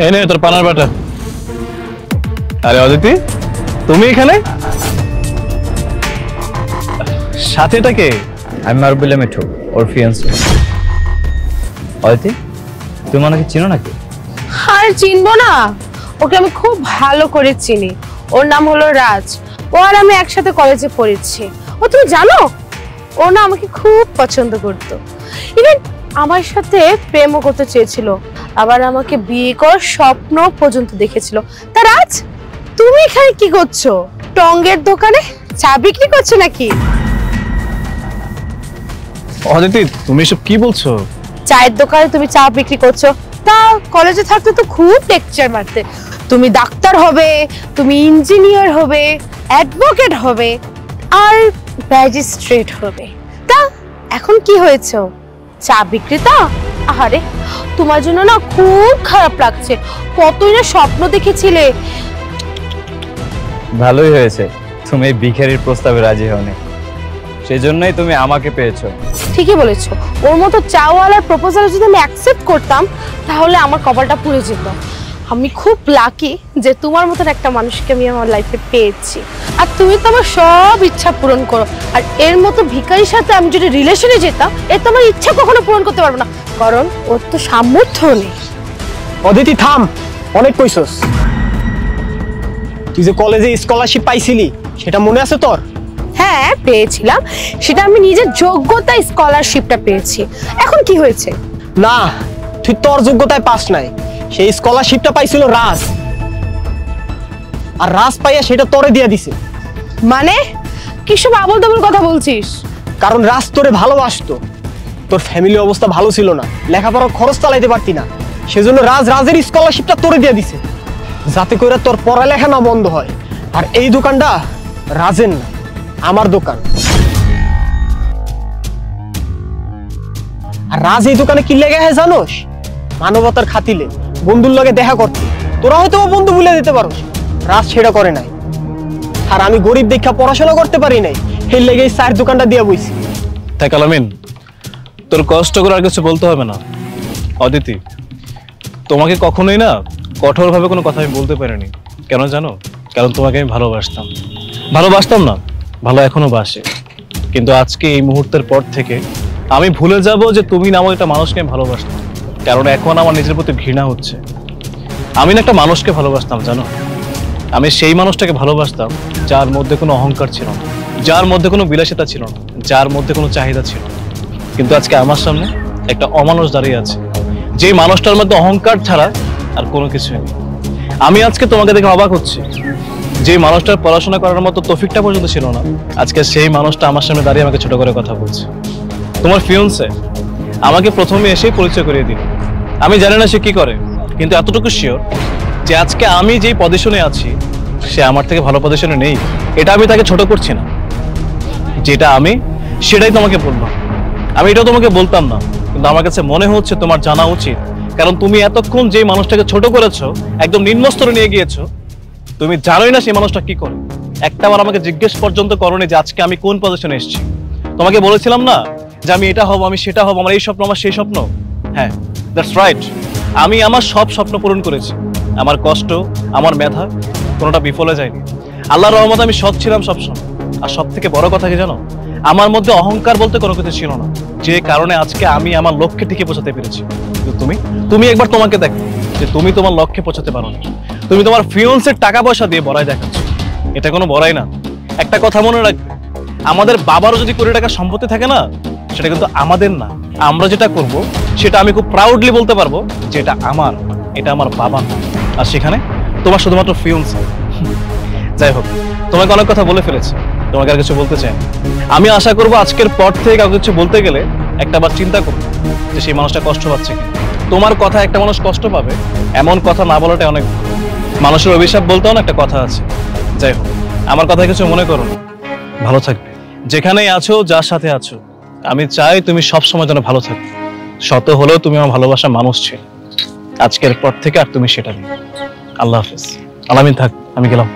এই নে তোর পানার বাটা। আরে অদিতি, তুমি এখানে? সাথে এটা কে? আমি মারুবুল্লাহ মিঠু, ওর ফিয়ান্সে। অদিতি, তুমি ওনাকে চিনো নাকি? আর চিনবো না? ওকে আমি খুব ভালো করে চিনি। ওর নাম হলো রাজ। ও আর আমি একসাথে কলেজে পড়েছি। ও তুমি জানো, ও না আমাকে খুব পছন্দ করতো। ইভেন আমার সাথে প্রেমও করতে চেয়েছিল, আবার আমাকে বিয়ে করার স্বপ্ন পর্যন্ত দেখেছিল। তা রাজ, তুমি এখানে কি করছো? টঙ্গের দোকানে চা বিক্রি করছো নাকি? অদিতি, তুমি এসব কি বলছো? চায়ের দোকানে তুমি চা বিক্রি করছো? তা কলেজে থাকতে তো খুব লেকচার মারতে। তুমি ডাক্তার হবে, তুমি ইঞ্জিনিয়ার হবে, অ্যাডভোকেট হবে, আর ম্যাজিস্ট্রেট হবে। তা এখন কি হয়েছে? চা বিক্রেতা? আরে তোমার জন্য না খুব খারাপ লাগছে। কতই না স্বপ্ন দেখেছিলে। ভালোই হয়েছে তুমি এই ভিখারির প্রস্তাবে রাজি হওনি, সেই জন্যই তুমি আমাকে পেয়েছো। ঠিকই বলেছো। ওর মতো চাওয়ালার প্রপোজাল যদি আমি অ্যাকসেপ্ট করতাম তাহলে আমার কপালটা পুড়ে যেত। আমি খুব লাকি যে তোমার মতন একটা মানুষকে আমি আমার লাইফে পেয়েছি। আর তুমি তো আমার সব ইচ্ছা পূরণ করো। আর এর মতো ভিখারির সাথে আমি যদি রিলেশনে যেতাম, এর তো আমার ইচ্ছা কখনো পূরণ করতে পারবো না, কারণ ওর তো সামর্থ্য নেই। অদিতি থাম, অনেক কইছস। তুই যে কলেজে স্কলারশিপ পাইছিলি সেটা মনে আছে তোর? হ্যাঁ পেয়েছিলাম, সেটা আমি নিজের যোগ্যতায় স্কলারশিপটা পেয়েছি। এখন কি হয়েছে? না, তুই তোর যোগ্যতায় পাস নাই, সেই স্কলারশিপটা পাইছিল রাজ। আর রাজ পাইয়া সেটা তোরে দিয়ে দিছে। মানে কিসব আবল তাবল কথা বলছিস? কারণ রাজ তোরে ভালোবাসতো। তোর ফ্যামিলি অবস্থা ভালো ছিল না, লেখাপড়ার খরচ চালাইতে পারতি না, সেজন্য রাজের স্কলারশিপটা তোরে দিয়ে দিছে, যাতে করে তোর পড়ালেখা না বন্ধ হয়। আর এই দোকানটা রাজের না, আমার দোকান। আর রাজ এই দোকানে কি লেগে হয় জানোস? মানবতার খাতিলে, বন্ধুর লগে দেখা করতে। তোরা হয়তো বন্ধু ভুলে দিতে পারোস, রাজ সেটা করে নাই। আর আমি গরিব দেখা পড়াশোনা করতে পারি নাই, সেই লেগে এই চায়ের দোকানটা দিয়ে বইছি। তাই কালামিন, তোর কষ্ট করে আর কিছু বলতে হবে না। অদিতি, তোমাকে কখনোই না কঠোরভাবে কোনো কথা আমি বলতে পারিনি। কেন জানো? কারণ তোমাকে আমি ভালোবাসতাম না, ভালো এখনো বাসে। কিন্তু আজকে এই মুহূর্তের পর থেকে আমি ভুলে যাব যে তুমি নামক একটা মানুষকে আমি ভালোবাসতাম। কারণ এখন আমার নিজের প্রতি ঘৃণা হচ্ছে। আমি না একটা মানুষকে ভালোবাসতাম, জানো? আমি সেই মানুষটাকে ভালোবাসতাম যার মধ্যে কোনো অহংকার ছিল না, যার মধ্যে কোনো বিলাসিতা ছিল না, যার মধ্যে কোনো চাহিদা ছিল না। কিন্তু আজকে আমার সামনে একটা অমানুষ দাঁড়িয়ে আছে, যে মানুষটার মধ্যে অহংকার ছাড়া আর কোনো কিছু নেই। আমি আজকে তোমাকে দেখে অবাক হচ্ছি, যে মানুষটার পড়াশোনা করার মতো তৌফিকটা পর্যন্ত ছিল না, আজকে সেই মানুষটা আমার সামনে দাঁড়িয়ে আমাকে ছোট করে কথা বলছে। তোমার ফিয়ন্সে আমাকে প্রথমে এসেই পরিচয় করিয়ে দিল। আমি জানি না সে কি করে, কিন্তু এতটুকু শিওর যে আজকে আমি যেই পজিশনে আছি সে আমার থেকে ভালো পজিশনে নেই। এটা আমি তাকে ছোট করছি না, যেটা আমি সেটাই তোমাকে বললাম। আমি এটাও তোমাকে বলতাম না, কিন্তু আমার কাছে মনে হচ্ছে তোমার জানা উচিত। কারণ তুমি এতক্ষণ যে মানুষটাকে ছোট করেছো, একদম নিম্ন স্তরে নিয়ে গিয়েছো, তুমি জানোই না সেই মানুষটা কি করে। একটাবার আমাকে জিজ্ঞেস পর্যন্ত করোনি যে আজকে আমি কোন পজিশনে এসেছি। তোমাকে বলেছিলাম না যে আমি এটা হব, আমি সেটা হব, আমার এই স্বপ্ন, আমার সেই স্বপ্ন। হ্যাঁ, দ্যাটস রাইট। আমি আমার সব স্বপ্ন পূরণ করেছি। আমার কষ্ট, আমার মেধা কোনোটা বিফলে যায়নি। আল্লাহর রহমতে আমি সৎ ছিলাম সবসময়। আর সব থেকে বড় কথা কি জানো? আমার মধ্যে অহংকার বলতে কোনো কিছু ছিল না, যে কারণে আজকে আমি আমার লক্ষ্যে ঠিকই পৌঁছাতে পেরেছি। কিন্তু তুমি একবার তোমাকে দেখো যে তুমি তোমার লক্ষ্যে পৌঁছাতে পারো না। তুমি তোমার ফিয়ন্সের টাকা পয়সা দিয়ে বড়াই দেখাচ্ছ। এটা কোনো বড়াই না। একটা কথা মনে রাখবে, আমাদের বাবারও যদি কোটি টাকা সম্পত্তি থাকে না, সেটা কিন্তু আমাদের না। আমরা যেটা করব সেটা আমি খুব প্রাউডলি বলতে পারবো যে এটা আমার, এটা আমার বাবা না। আর সেখানে তোমার শুধুমাত্র ফিয়ন্স। যাই হোক, তোমাকে অনেক কথা বলে ফেলেছি, তোমাকে আর কিছু বলতে চাই না। আমি আশা করবো আজকের পর থেকে কাউকে কিছু বলতে গেলে একটাবার চিন্তা করবো যে সেই মানুষটা কষ্ট পাচ্ছে কিনা। তোমার কথা একটা মানুষ কষ্ট পাবে এমন কথা না বলাটাই অনেক ভালো। মানুষের অভিশাপ বলতেও না একটা কথা আছে। যাই হোক, আমার কথা কিছু মনে করো না, ভালো থাকবে। যেখানেই আছো, যার সাথে আছো, আমি চাই তুমি সবসময় যেন ভালো থাকবে। শত হলেও তুমি আমার ভালোবাসার মানুষ ছিল। আজকের পর থেকে আর তুমি সেটা নেই। আল্লাহ হাফেজ। আলামিন থাক, আমি গেলাম।